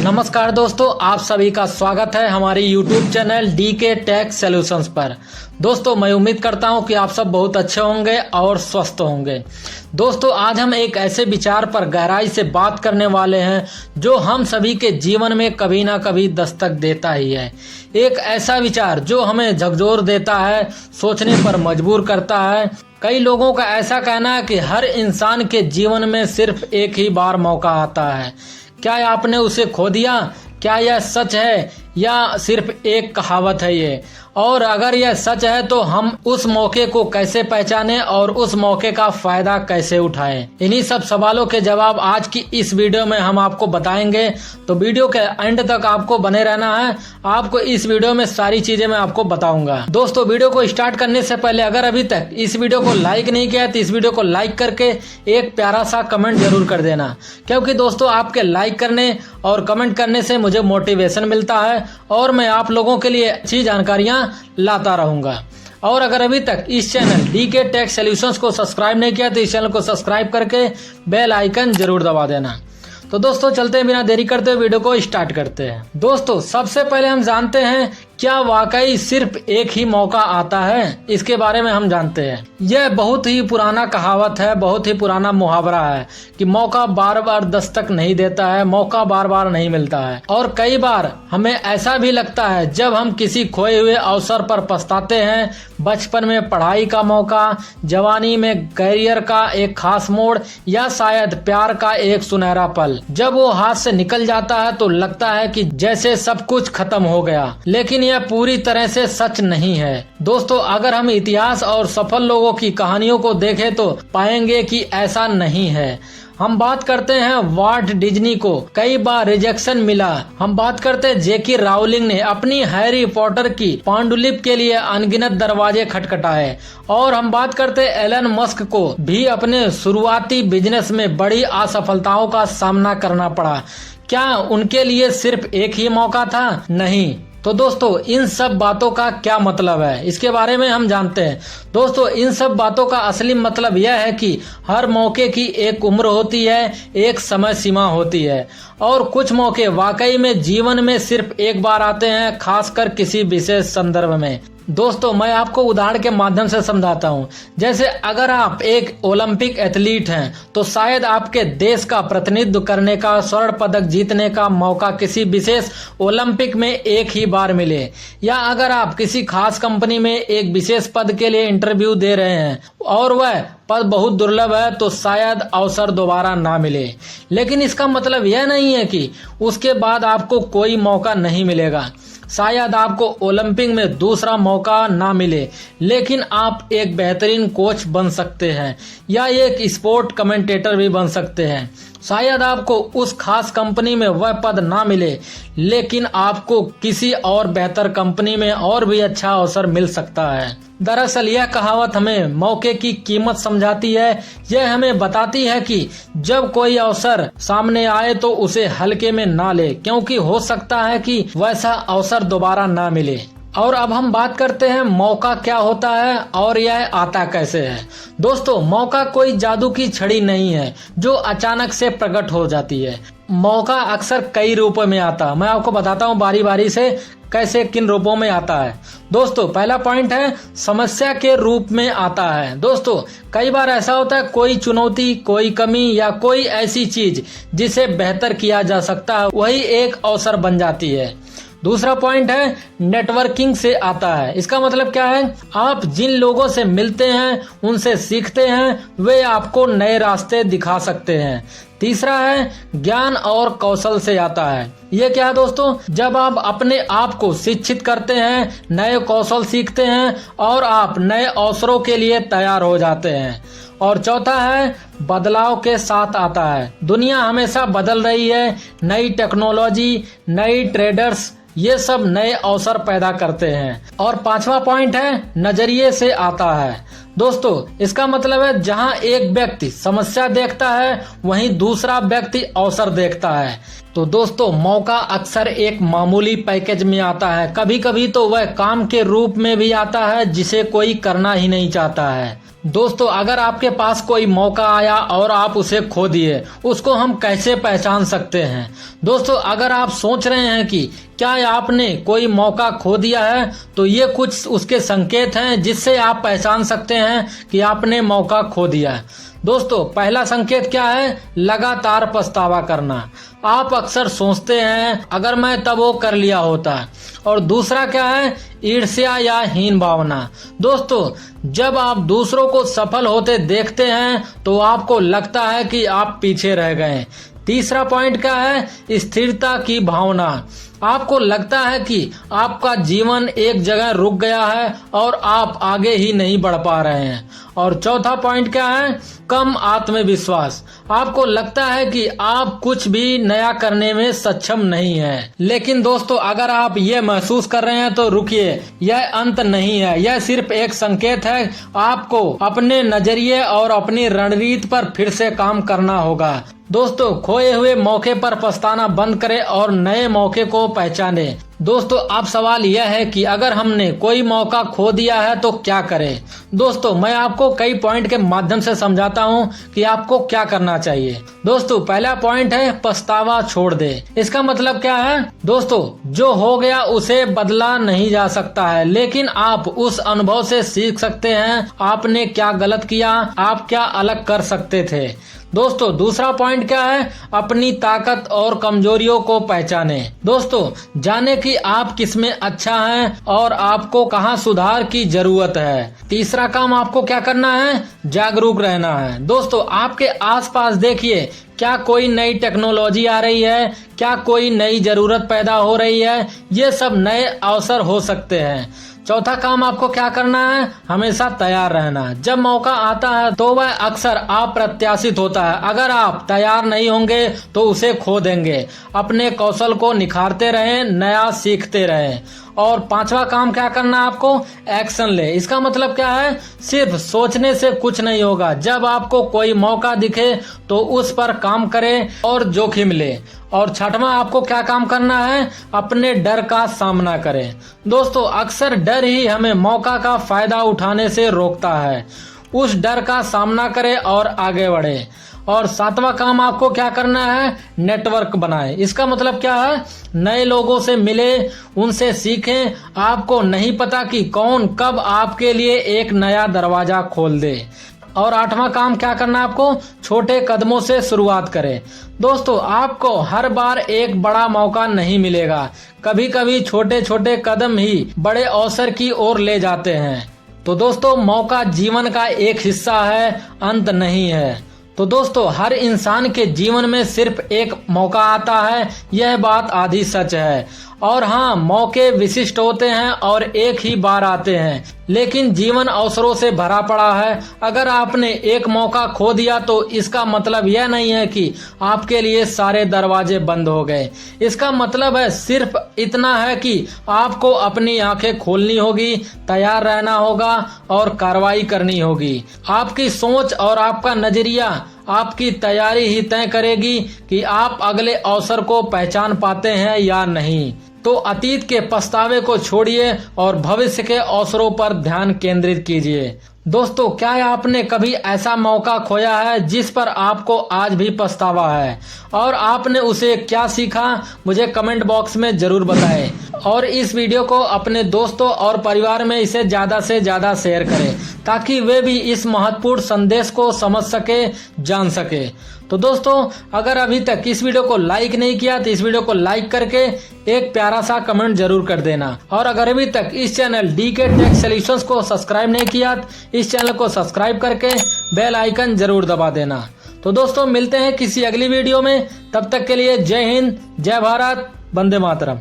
नमस्कार दोस्तों, आप सभी का स्वागत है हमारी YouTube channel DK tech solutions पर। दोस्तों, मैं उम्मीद करता हूं कि आप सब बहुत अच्छे होंगे और स्वस्थ होंगे। दोस्तों, आज हम एक ऐसे विचार पर गहराई से बात करने वाले हैं जो हम सभी के जीवन में कभी ना कभी दस्तक देता ही है। एक ऐसा विचार जो हमें झकझोर देता है, सोचने पर मजबूर करता है। कई लोगों का ऐसा कहना है कि हर इंसान के जीवन में सिर्फ एक ही बार मौका आता है। क्या आपने उसे खो दिया? क्या यह सच है या सिर्फ एक कहावत है ये? और अगर यह सच है तो हम उस मौके को कैसे पहचानें और उस मौके का फायदा कैसे उठाएं? इन्हीं सब सवालों के जवाब आज की इस वीडियो में हम आपको बताएंगे। तो वीडियो के एंड तक आपको बने रहना है। आपको इस वीडियो में सारी चीजें मैं आपको बताऊंगा। दोस्तों, वीडियो को स्टार्ट करने से पहले अगर अभी तक इस वीडियो को लाइक नहीं किया तो इस वीडियो को लाइक करके एक प्यारा सा कमेंट जरूर कर देना, क्योंकि दोस्तों आपके लाइक करने और कमेंट करने से मुझे मोटिवेशन मिलता है और मैं आप लोगों के लिए अच्छी जानकारियां लाता रहूंगा। और अगर अभी तक इस चैनल DK टेक सॉल्यूशंस को सब्सक्राइब नहीं किया तो इस चैनल को सब्सक्राइब करके बेल आइकन जरूर दबा देना। तो दोस्तों, चलते हैं, बिना देरी करते हुए वीडियो को स्टार्ट करते हैं। दोस्तों, सबसे पहले हम जानते हैं क्या वाकई सिर्फ एक ही मौका आता है। इसके बारे में हम जानते हैं। यह बहुत ही पुराना कहावत है, बहुत ही पुराना मुहावरा है कि मौका बार बार दस्तक नहीं देता है, मौका बार बार नहीं मिलता है। और कई बार हमें ऐसा भी लगता है जब हम किसी खोए हुए अवसर पर पछताते हैं। बचपन में पढ़ाई का मौका, जवानी में करियर का एक खास मोड़ या शायद प्यार का एक सुनहरा पल। जब वो हाथ से निकल जाता है तो लगता है कि जैसे सब कुछ खत्म हो गया, लेकिन यह पूरी तरह से सच नहीं है। दोस्तों, अगर हम इतिहास और सफल लोगों की कहानियों को देखें तो पाएंगे कि ऐसा नहीं है। हम बात करते हैं वॉल्ट डिज्नी को कई बार रिजेक्शन मिला। हम बात करते हैं जेकी राउलिंग ने अपनी हैरी पॉटर की पांडुलिपि के लिए अनगिनत दरवाजे खटखटाए। और हम बात करते हैं एलन मस्क को भी अपने शुरुआती बिजनेस में बड़ी असफलताओं का सामना करना पड़ा। क्या उनके लिए सिर्फ एक ही मौका था? नहीं। तो दोस्तों, इन सब बातों का क्या मतलब है, इसके बारे में हम जानते हैं। दोस्तों, इन सब बातों का असली मतलब यह है कि हर मौके की एक उम्र होती है, एक समय सीमा होती है और कुछ मौके वाकई में जीवन में सिर्फ एक बार आते हैं, खासकर किसी विशेष संदर्भ में। दोस्तों, मैं आपको उदाहरण के माध्यम से समझाता हूं। जैसे अगर आप एक ओलंपिक एथलीट हैं तो शायद आपके देश का प्रतिनिधित्व करने का, स्वर्ण पदक जीतने का मौका किसी विशेष ओलंपिक में एक ही बार मिले। या अगर आप किसी खास कंपनी में एक विशेष पद के लिए इंटरव्यू दे रहे हैं और वह पद बहुत दुर्लभ है तो शायद अवसर दोबारा ना मिले। लेकिन इसका मतलब यह नहीं है कि उसके बाद आपको कोई मौका नहीं मिलेगा। शायद आपको ओलंपिक में दूसरा मौका ना मिले, लेकिन आप एक बेहतरीन कोच बन सकते हैं या एक स्पोर्ट कमेंटेटर भी बन सकते हैं। शायद आपको उस खास कंपनी में वह पद ना मिले, लेकिन आपको किसी और बेहतर कंपनी में और भी अच्छा अवसर मिल सकता है। दरअसल यह कहावत हमें मौके की कीमत समझाती है। यह हमें बताती है कि जब कोई अवसर सामने आए तो उसे हल्के में ना ले, क्योंकि हो सकता है कि वैसा अवसर दोबारा ना मिले। और अब हम बात करते हैं मौका क्या होता है और यह आता कैसे है। दोस्तों, मौका कोई जादू की छड़ी नहीं है जो अचानक से प्रकट हो जाती है। मौका अक्सर कई रूपों में आता है। मैं आपको बताता हूँ बारी बारी से कैसे, किन रूपों में आता है। दोस्तों, पहला पॉइंट है समस्या के रूप में आता है। दोस्तों, कई बार ऐसा होता है कोई चुनौती, कोई कमी या कोई ऐसी चीज जिसे बेहतर किया जा सकता है, वही एक अवसर बन जाती है। दूसरा पॉइंट है नेटवर्किंग से आता है। इसका मतलब क्या है? आप जिन लोगों से मिलते हैं, उनसे सीखते हैं, वे आपको नए रास्ते दिखा सकते हैं। तीसरा है ज्ञान और कौशल से आता है। ये क्या है दोस्तों? जब आप अपने आप को शिक्षित करते हैं, नए कौशल सीखते हैं और आप नए अवसरों के लिए तैयार हो जाते हैं। और चौथा है बदलाव के साथ आता है। दुनिया हमेशा बदल रही है, नई टेक्नोलॉजी, नई ट्रेडर्स, ये सब नए अवसर पैदा करते हैं। और पांचवा पॉइंट है नजरिए से आता है। दोस्तों, इसका मतलब है जहां एक व्यक्ति समस्या देखता है, वहीं दूसरा व्यक्ति अवसर देखता है। तो दोस्तों, मौका अक्सर एक मामूली पैकेज में आता है, कभी कभी तो वह काम के रूप में भी आता है जिसे कोई करना ही नहीं चाहता है। दोस्तों अगर आपके पास कोई मौका आया और आप उसे खो दिए, उसको हम कैसे पहचान सकते हैं? दोस्तों अगर आप सोच रहे हैं कि क्या आपने कोई मौका खो दिया है, तो ये कुछ उसके संकेत हैं जिससे आप पहचान सकते हैं कि आपने मौका खो दिया है। दोस्तों पहला संकेत क्या है? लगातार पछतावा करना। आप अक्सर सोचते हैं अगर मैं तब वो कर लिया होता। और दूसरा क्या है? ईर्ष्या या हीन भावना। दोस्तों जब आप दूसरों को सफल होते देखते हैं तो आपको लगता है कि आप पीछे रह गए। तीसरा पॉइंट क्या है? स्थिरता की भावना। आपको लगता है कि आपका जीवन एक जगह रुक गया है और आप आगे ही नहीं बढ़ पा रहे हैं। और चौथा पॉइंट क्या है? कम आत्मविश्वास। आपको लगता है कि आप कुछ भी नया करने में सक्षम नहीं हैं। लेकिन दोस्तों अगर आप ये महसूस कर रहे हैं तो रुकिए, यह अंत नहीं है, यह सिर्फ एक संकेत है। आपको अपने नजरिए और अपनी रणनीति पर फिर से काम करना होगा। दोस्तों खोए हुए मौके पर पछताना बंद करें और नए मौके को पहचाने। दोस्तों अब सवाल यह है कि अगर हमने कोई मौका खो दिया है तो क्या करें? दोस्तों मैं आपको कई पॉइंट के माध्यम से समझाता हूं कि आपको क्या करना चाहिए। दोस्तों पहला पॉइंट है पछतावा छोड़ दे। इसका मतलब क्या है? दोस्तों जो हो गया उसे बदला नहीं जा सकता है, लेकिन आप उस अनुभव से सीख सकते हैं। आपने क्या गलत किया, आप क्या अलग कर सकते थे। दोस्तों दूसरा पॉइंट क्या है? अपनी ताकत और कमजोरियों को पहचाने। दोस्तों जाने कि आप किसमें अच्छा हैं और आपको कहां सुधार की जरूरत है। तीसरा काम आपको क्या करना है? जागरूक रहना है। दोस्तों आपके आसपास देखिए, क्या कोई नई टेक्नोलॉजी आ रही है, क्या कोई नई जरूरत पैदा हो रही है, ये सब नए अवसर हो सकते हैं। चौथा काम आपको क्या करना है? हमेशा तैयार रहना। जब मौका आता है तो वह अक्सर अप्रत्याशित होता है। अगर आप तैयार नहीं होंगे तो उसे खो देंगे। अपने कौशल को निखारते रहें, नया सीखते रहें। और पांचवा काम क्या करना है आपको? एक्शन ले। इसका मतलब क्या है? सिर्फ सोचने से कुछ नहीं होगा। जब आपको कोई मौका दिखे तो उस पर काम करें और जोखिम ले। और छठवां आपको क्या काम करना है? अपने डर का सामना करें। दोस्तों अक्सर डर ही हमें मौका का फायदा उठाने से रोकता है। उस डर का सामना करें और आगे बढ़े। और सातवां काम आपको क्या करना है? नेटवर्क बनाएं। इसका मतलब क्या है? नए लोगों से मिले, उनसे सीखें। आपको नहीं पता कि कौन कब आपके लिए एक नया दरवाजा खोल दे। और आठवां काम क्या करना है आपको? छोटे कदमों से शुरुआत करें। दोस्तों आपको हर बार एक बड़ा मौका नहीं मिलेगा। कभी कभी छोटे छोटे कदम ही बड़े अवसर की ओर ले जाते हैं। तो दोस्तों मौका जीवन का एक हिस्सा है, अंत नहीं है। तो दोस्तों हर इंसान के जीवन में सिर्फ एक मौका आता है, यह बात आधी सच है। और हाँ, मौके विशिष्ट होते हैं और एक ही बार आते हैं, लेकिन जीवन अवसरों से भरा पड़ा है। अगर आपने एक मौका खो दिया तो इसका मतलब यह नहीं है कि आपके लिए सारे दरवाजे बंद हो गए। इसका मतलब है सिर्फ इतना है कि आपको अपनी आंखें खोलनी होगी, तैयार रहना होगा और कार्रवाई करनी होगी। आपकी सोच और आपका नजरिया, आपकी तैयारी ही तय करेगी कि आप अगले अवसर को पहचान पाते हैं या नहीं। तो अतीत के पछतावे को छोड़िए और भविष्य के अवसरों पर ध्यान केंद्रित कीजिए। दोस्तों क्या आपने कभी ऐसा मौका खोया है जिस पर आपको आज भी पछतावा है, और आपने उसे क्या सीखा? मुझे कमेंट बॉक्स में जरूर बताएं। और इस वीडियो को अपने दोस्तों और परिवार में इसे ज्यादा से ज्यादा शेयर करें ताकि वे भी इस महत्वपूर्ण संदेश को समझ सके, जान सके। तो दोस्तों अगर अभी तक इस वीडियो को लाइक नहीं किया तो इस वीडियो को लाइक करके एक प्यारा सा कमेंट जरूर कर देना। और अगर अभी तक इस चैनल डीके टेक सॉल्यूशंस को सब्सक्राइब नहीं किया तो इस चैनल को सब्सक्राइब करके बेल आइकन जरूर दबा देना। तो दोस्तों मिलते हैं किसी अगली वीडियो में, तब तक के लिए जय हिंद, जय भारत, वंदे मातरम।